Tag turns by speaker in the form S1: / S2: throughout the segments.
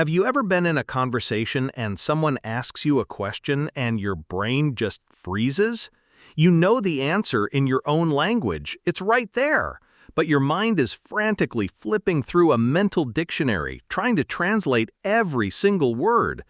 S1: Have you ever been in a conversation and someone asks you a question and your brain just freezes? You know the answer in your own language, it's right there, but your mind is frantically flipping through a mental dictionary, trying to translate every single word.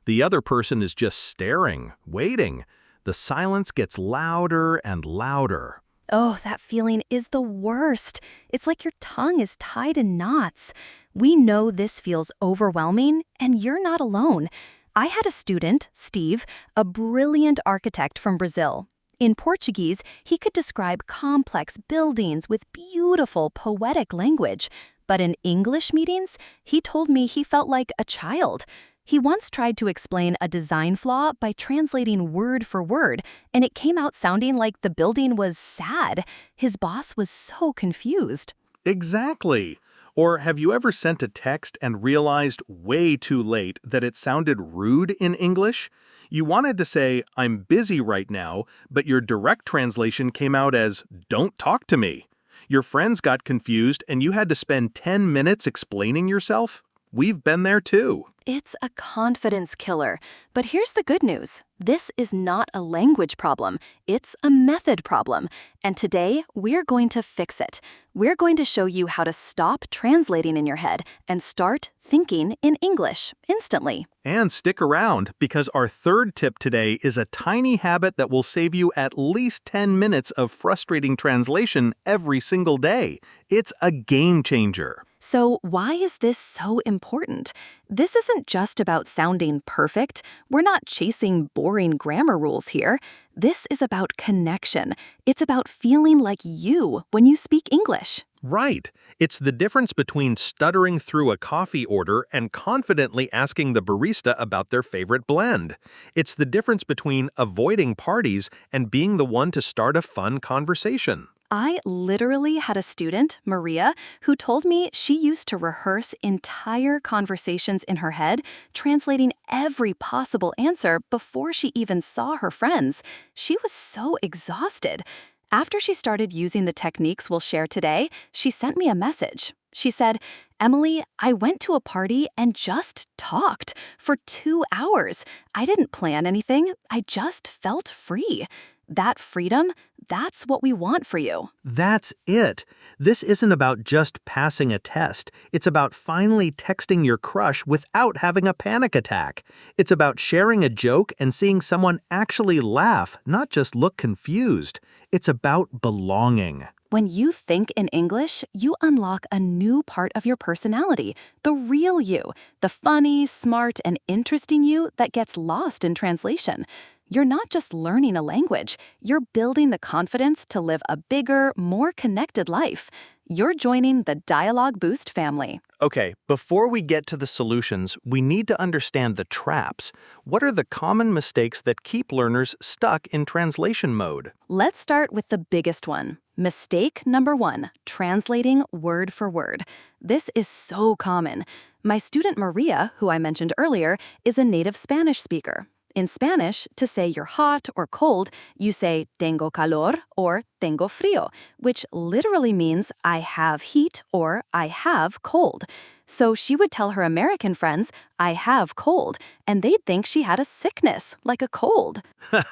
S1: The other person is just staring, waiting. The silence gets louder and louder.
S2: Oh, that feeling is the worst. It's like your tongue is tied in knots. We know this feels overwhelming, and you're not alone. I had a student, Steve, a brilliant architect from Brazil. In Portuguese, he could describe complex buildings with beautiful, poetic language. But in English meetings, he told me he felt like a child. He once tried to explain a design flaw by translating word for word, and it came out sounding like the building was sad. His boss was so confused.
S1: Exactly. Or have you ever sent a text and realized way too late that it sounded rude in English? You wanted to say, "I'm busy right now," but your direct translation came out as, "Don't talk to me." Your friends got confused and you had to spend 10 minutes explaining yourself? We've been there too.
S2: It's a confidence killer. But here's the good news. This is not a language problem. It's a method problem. And today, we're going to fix it. We're going to show you how to stop translating in your head and start thinking in English instantly.
S1: And stick around, because our third tip today is a tiny habit that will save you at least 10 minutes of frustrating translation every single day. It's a game changer.
S2: So why is this so important? This isn't just about sounding perfect. We're not chasing boring grammar rules here. This is about connection. It's about feeling like you when you speak English.
S1: Right. It's the difference between stuttering through a coffee order and confidently asking the barista about their favorite blend. It's the difference between avoiding parties and being the one to start a fun conversation.
S2: I literally had a student, Maria, who told me she used to rehearse entire conversations in her head, translating every possible answer before she even saw her friends. She was so exhausted. After she started using the techniques we'll share today, she sent me a message. She said, "Emily, I went to a party and just talked for 2 hours. I didn't plan anything. I just felt free." That freedom, that's what we want for you.
S1: That's it. This isn't about just passing a test. It's about finally texting your crush without having a panic attack. It's about sharing a joke and seeing someone actually laugh, not just look confused. It's about belonging.
S2: When you think in English, you unlock a new part of your personality, the real you, the funny, smart, and interesting you that gets lost in translation. You're not just learning a language, you're building the confidence to live a bigger, more connected life. You're joining the DialogueBoost family.
S1: Okay, before we get to the solutions, we need to understand the traps. What are the common mistakes that keep learners stuck in translation mode?
S2: Let's start with the biggest one. Mistake number 1, translating word for word. This is so common. My student Maria, who I mentioned earlier, is a native Spanish speaker. In Spanish, to say you're hot or cold, you say tengo calor or tengo frío, which literally means I have heat or I have cold. So she would tell her American friends, I have cold, and they'd think she had a sickness, like a cold.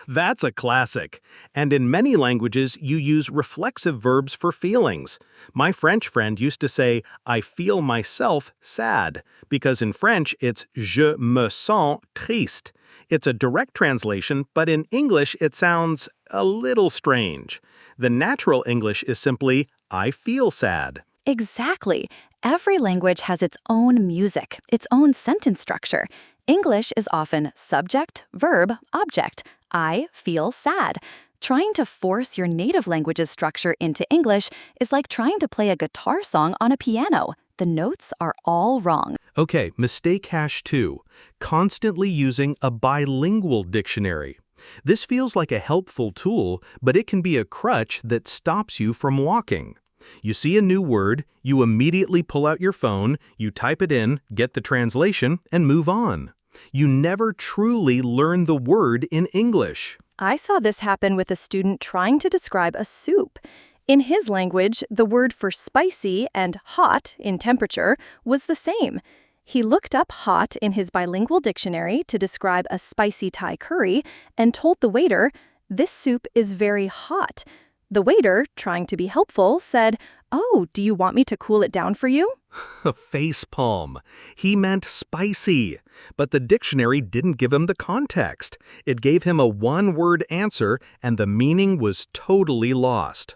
S1: That's a classic. And in many languages, you use reflexive verbs for feelings. My French friend used to say, I feel myself sad, because in French, it's je me sens triste. It's a direct translation, but in English, it sounds a little strange. The natural English is simply, I feel sad.
S2: Exactly. Every language has its own music, its own sentence structure. English is often subject, verb, object. I feel sad. Trying to force your native language's structure into English is like trying to play a guitar song on a piano. The notes are all wrong.
S1: Okay, mistake hash 2. Constantly using a bilingual dictionary. This feels like a helpful tool, but it can be a crutch that stops you from walking. You see a new word, you immediately pull out your phone, you type it in, get the translation, and move on. You never truly learn the word in English.
S2: I saw this happen with a student trying to describe a soup. In his language, the word for spicy and hot in temperature was the same. He looked up hot in his bilingual dictionary to describe a spicy Thai curry and told the waiter, "This soup is very hot." The waiter, trying to be helpful, said, "Oh, do you want me to cool it down for you?"
S1: Facepalm. He meant spicy. But the dictionary didn't give him the context. It gave him a one-word answer, and the meaning was totally lost.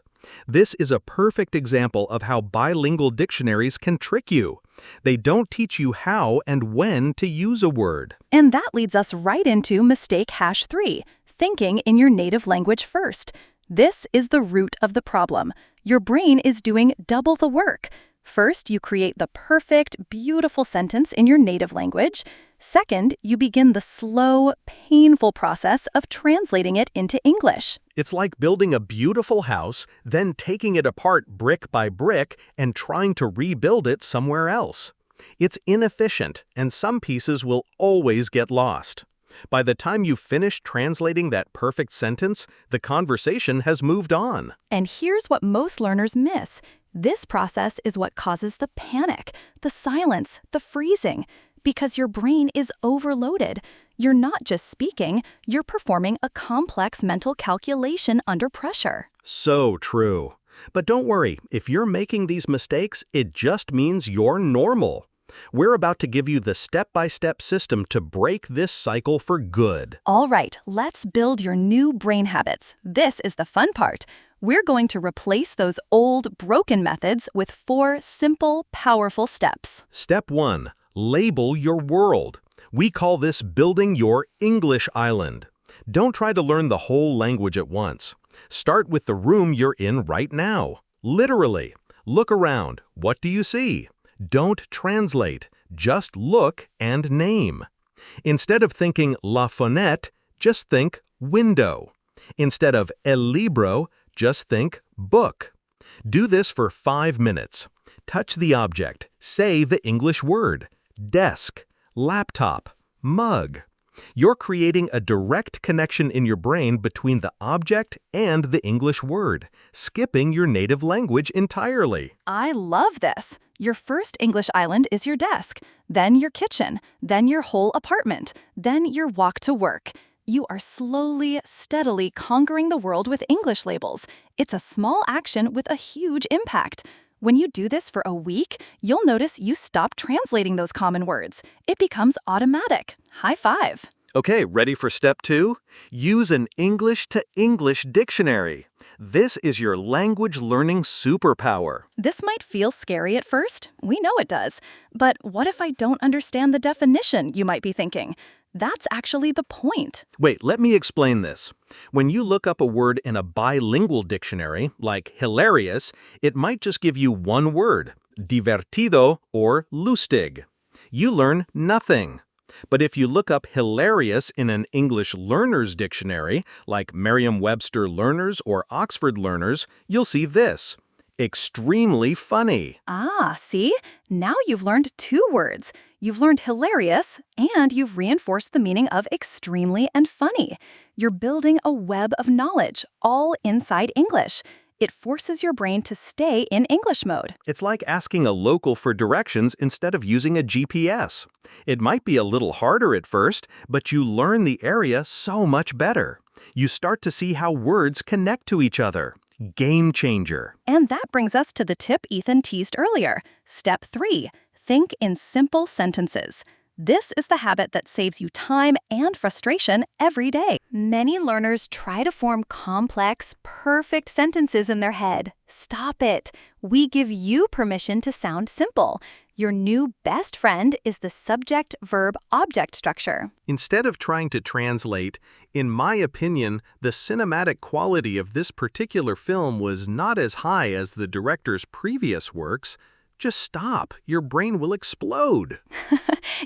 S1: This is a perfect example of how bilingual dictionaries can trick you. They don't teach you how and when to use a word.
S2: And that leads us right into mistake #3, thinking in your native language first. This is the root of the problem. Your brain is doing double the work. First, you create the perfect, beautiful sentence in your native language. Second, you begin the slow, painful process of translating it into English.
S1: It's like building a beautiful house, then taking it apart brick by brick and trying to rebuild it somewhere else. It's inefficient, and some pieces will always get lost. By the time you finish translating that perfect sentence, the conversation has moved on.
S2: And here's what most learners miss. This process is what causes the panic, the silence, the freezing, because your brain is overloaded. You're not just speaking, you're performing a complex mental calculation under pressure.
S1: So true. But don't worry, if you're making these mistakes, it just means you're normal. We're about to give you the step-by-step system to break this cycle for good.
S2: All right, let's build your new brain habits. This is the fun part. We're going to replace those old, broken methods with 4 simple, powerful steps.
S1: Step 1. Label your world. We call this building your English island. Don't try to learn the whole language at once. Start with the room you're in right now. Literally. Look around. What do you see? Don't translate. Just look and name. Instead of thinking la fenêtre, just think window. Instead of el libro, just think book. Do this for 5 minutes. Touch the object. Say the English word. Desk, laptop, mug. You're creating a direct connection in your brain between the object and the English word, skipping your native language entirely.
S2: I love this. Your first English island is your desk, then your kitchen, then your whole apartment, then your walk to work. You are slowly, steadily conquering the world with English labels. It's a small action with a huge impact. When you do this for a week, you'll notice you stop translating those common words. It becomes automatic. High five.
S1: Okay, ready for step 2? Use an English-to-English dictionary. This is your language learning superpower.
S2: This might feel scary at first. We know it does. But what if I don't understand the definition, you might be thinking? That's actually the point.
S1: Wait, let me explain this. When you look up a word in a bilingual dictionary, like hilarious, it might just give you one word, divertido or lustig. You learn nothing. But if you look up hilarious in an English learner's dictionary, like Merriam-Webster Learners or Oxford Learners, you'll see this. Extremely funny.
S2: Ah, see? Now you've learned 2 words. You've learned hilarious, and you've reinforced the meaning of extremely and funny. You're building a web of knowledge, all inside English. It forces your brain to stay in English mode.
S1: It's like asking a local for directions instead of using a GPS. It might be a little harder at first, but you learn the area so much better. You start to see how words connect to each other. Game changer.
S2: And that brings us to the tip Ethan teased earlier. Step 3. Think in simple sentences. This is the habit that saves you time and frustration every day. Many learners try to form complex, perfect sentences in their head. Stop it. We give you permission to sound simple. Your new best friend is the subject-verb-object structure.
S1: Instead of trying to translate, in my opinion, the cinematic quality of this particular film was not as high as the director's previous works, just stop. Your brain will explode.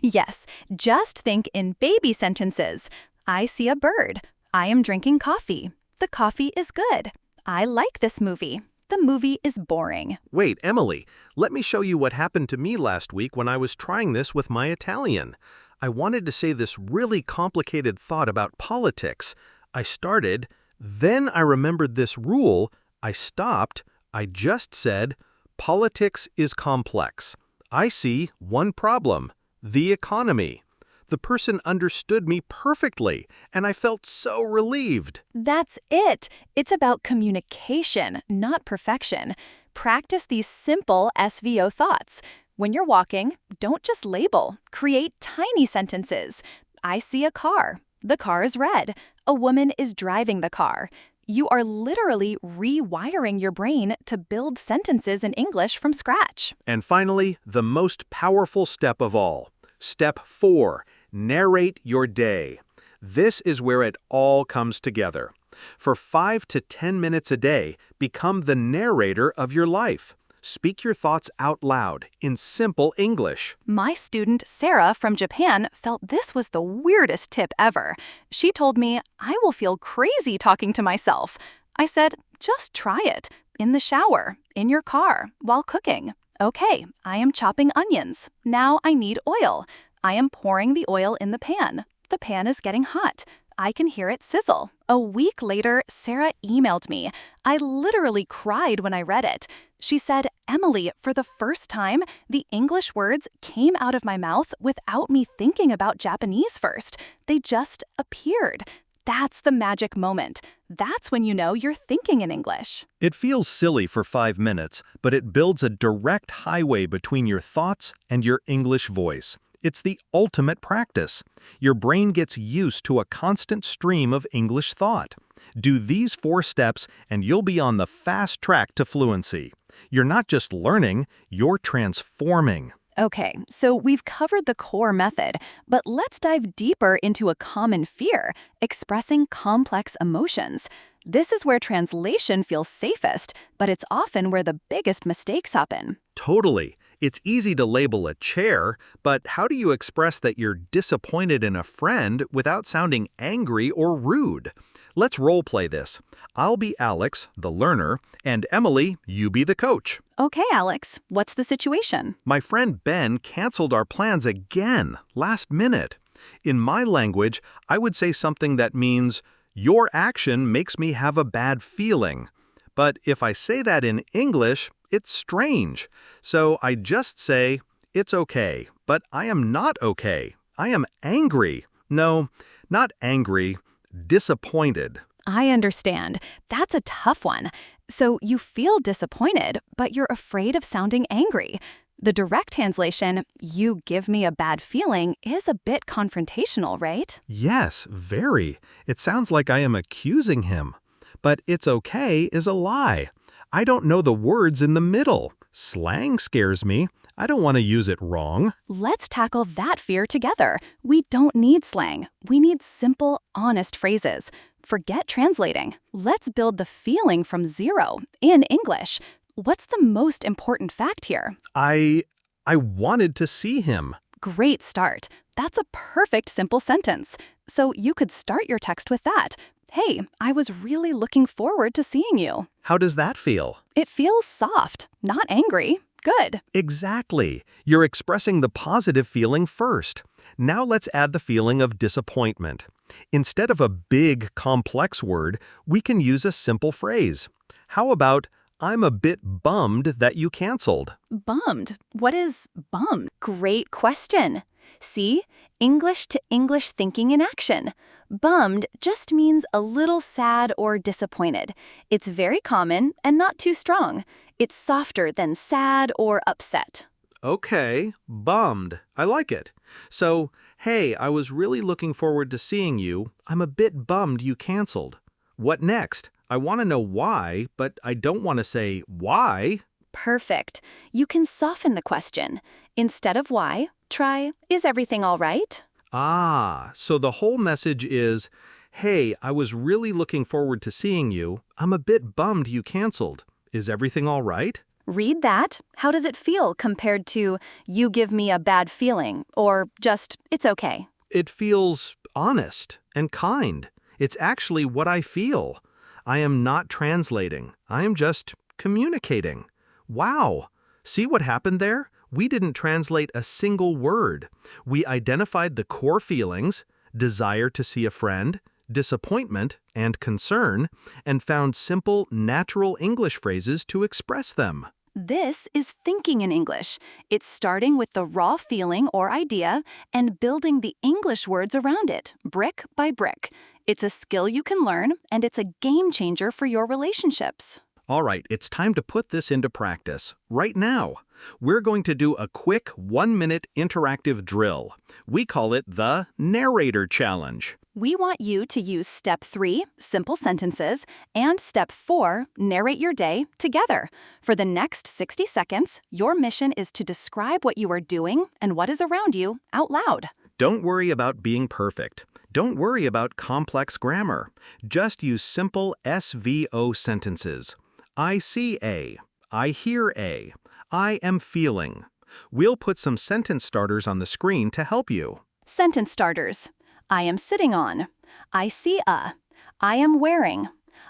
S2: Yes, just think in baby sentences. I see a bird. I am drinking coffee. The coffee is good. I like this movie. The movie is boring.
S1: Wait, Emily, let me show you what happened to me last week when I was trying this with my Italian. I wanted to say this really complicated thought about politics. I started, then I remembered this rule. I stopped. I just said, politics is complex. I see one problem. The economy. The person understood me perfectly, and I felt so relieved.
S2: That's it. It's about communication, not perfection. Practice these simple SVO thoughts. When you're walking, don't just label. Create tiny sentences. I see a car. The car is red. A woman is driving the car. You are literally rewiring your brain to build sentences in English from scratch.
S1: And finally, the most powerful step of all. Step 4. Narrate your day. This is where it all comes together. For 5 to 10 minutes a day, become the narrator of your life. Speak your thoughts out loud in simple English.
S2: My student Sarah from Japan felt this was the weirdest tip ever. She told me, I will feel crazy talking to myself. I said, just try it. In the shower, in your car, while cooking. Okay, I am chopping onions. Now I need oil. I am pouring the oil in the pan. The pan is getting hot. I can hear it sizzle. A week later, Sarah emailed me. I literally cried when I read it. She said, Emily, for the first time, the English words came out of my mouth without me thinking about Japanese first. They just appeared. That's the magic moment. That's when you know you're thinking in English.
S1: It feels silly for 5 minutes, but it builds a direct highway between your thoughts and your English voice. It's the ultimate practice. Your brain gets used to a constant stream of English thought. Do these 4 steps and you'll be on the fast track to fluency. You're not just learning, you're transforming.
S2: Okay, so we've covered the core method, but let's dive deeper into a common fear, expressing complex emotions. This is where translation feels safest, but it's often where the biggest mistakes happen.
S1: Totally. It's easy to label a chair, but how do you express that you're disappointed in a friend without sounding angry or rude? Let's role-play this. I'll be Alex, the learner, and Emily, you be the coach.
S2: Okay, Alex, what's the situation?
S1: My friend Ben canceled our plans again, last minute. In my language, I would say something that means, your action makes me have a bad feeling. But if I say that in English, it's strange. So I just say, it's okay, but I am not okay. I am angry. No, not angry, disappointed.
S2: I understand. That's a tough one. So you feel disappointed, but you're afraid of sounding angry. The direct translation, you give me a bad feeling, is a bit confrontational, right?
S1: Yes, very. It sounds like I am accusing him. But it's okay is a lie. I don't know the words in the middle. Slang scares me. I don't want to use it wrong.
S2: Let's tackle that fear together. We don't need slang. We need simple, honest phrases. Forget translating. Let's build the feeling from zero in English. What's the most important fact here?
S1: I wanted to see him.
S2: Great start. That's a perfect simple sentence. So you could start your text with that. Hey, I was really looking forward to seeing you.
S1: How does that feel?
S2: It feels soft, not angry. Good.
S1: Exactly. You're expressing the positive feeling first. Now let's add the feeling of disappointment. Instead of a big, complex word, we can use a simple phrase. How about, I'm a bit bummed that you canceled?
S2: Bummed? What is bummed? Great question. See? English to English thinking in action. Bummed just means a little sad or disappointed. It's very common and not too strong. It's softer than sad or upset.
S1: Okay, bummed. I like it. So, hey, I was really looking forward to seeing you. I'm a bit bummed you canceled. What next? I want to know why, but I don't want to say why.
S2: Perfect. You can soften the question. Instead of why, try, is everything all right?
S1: Ah, so the whole message is, hey, I was really looking forward to seeing you. I'm a bit bummed you canceled. Is everything all right?
S2: Read that. How does it feel compared to, you give me a bad feeling, or just, it's okay?
S1: It feels honest and kind. It's actually what I feel. I am not translating. I am just communicating. Wow! See what happened there? We didn't translate a single word. We identified the core feelings, desire to see a friend, disappointment, and concern, and found simple, natural English phrases to express them.
S2: This is thinking in English. It's starting with the raw feeling or idea and building the English words around it, brick by brick. It's a skill you can learn, and it's a game changer for your relationships.
S1: All right, it's time to put this into practice, right now. We're going to do a quick 1-minute interactive drill. We call it the Narrator Challenge.
S2: We want you to use Step 3, simple sentences, and Step 4, narrate your day, together. For the next 60 seconds, your mission is to describe what you are doing and what is around you out loud.
S1: Don't worry about being perfect. Don't worry about complex grammar. Just use simple SVO sentences. I see A. I hear A. I am feeling. We'll put some sentence starters on the screen to help you.
S2: Sentence starters. I am sitting on. I see a. I am wearing.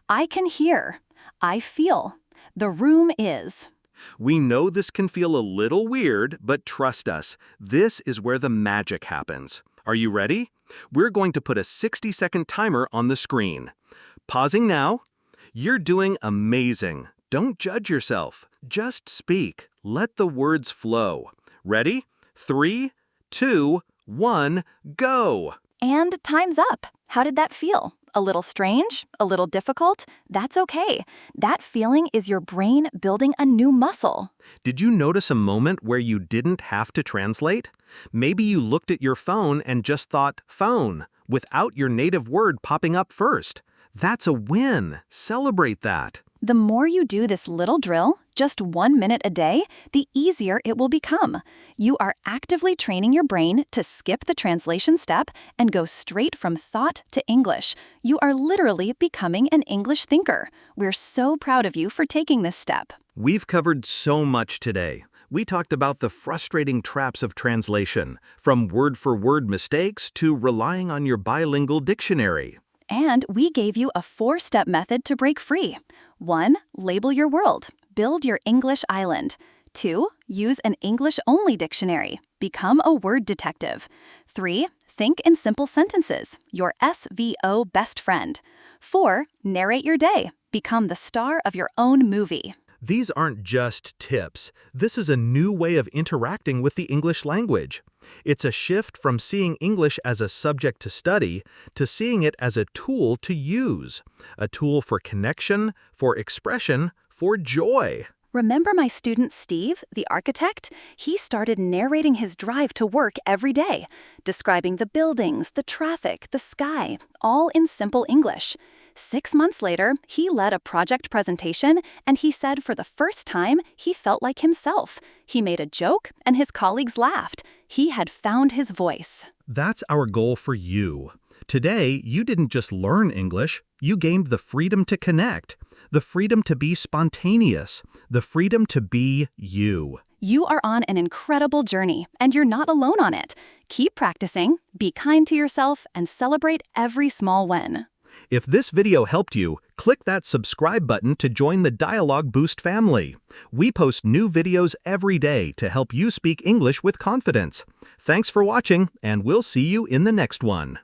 S2: I can hear. I feel. The room is.
S1: We know this can feel a little weird, but trust us, this is where the magic happens. Are you ready? We're going to put a 60-second timer on the screen. Pausing now. You're doing amazing. Don't judge yourself. Just speak. Let the words flow. Ready? 3, 2, 1, go!
S2: And time's up. How did that feel? A little strange? A little difficult? That's okay. That feeling is your brain building a new muscle.
S1: Did you notice a moment where you didn't have to translate? Maybe you looked at your phone and just thought, phone, without your native word popping up first. That's a win. Celebrate that.
S2: The more you do this little drill, just 1 minute a day, the easier it will become. You are actively training your brain to skip the translation step and go straight from thought to English. You are literally becoming an English thinker. We're so proud of you for taking this step.
S1: We've covered so much today. We talked about the frustrating traps of translation, from word-for-word mistakes to relying on your bilingual dictionary.
S2: And we gave you a 4-step method to break free. 1. Label your world. Build your English island. 2. Use an English-only dictionary. Become a word detective. 3. Think in simple sentences. Your SVO best friend. 4. Narrate your day. Become the star of your own movie.
S1: These aren't just tips. This is a new way of interacting with the English language. It's a shift from seeing English as a subject to study to seeing it as a tool to use. A tool for connection, for expression, for joy.
S2: Remember my student Steve, the architect? He started narrating his drive to work every day, describing the buildings, the traffic, the sky, all in simple English. 6 months later, he led a project presentation, and he said for the first time, he felt like himself. He made a joke, and his colleagues laughed. He had found his voice.
S1: That's our goal for you. Today, you didn't just learn English, you gained the freedom to connect, the freedom to be spontaneous, the freedom to be you.
S2: You are on an incredible journey, and you're not alone on it. Keep practicing, be kind to yourself, and celebrate every small win.
S1: If this video helped you, click that subscribe button to join the DialogueBoost family. We post new videos every day to help you speak English with confidence. Thanks for watching, and we'll see you in the next one.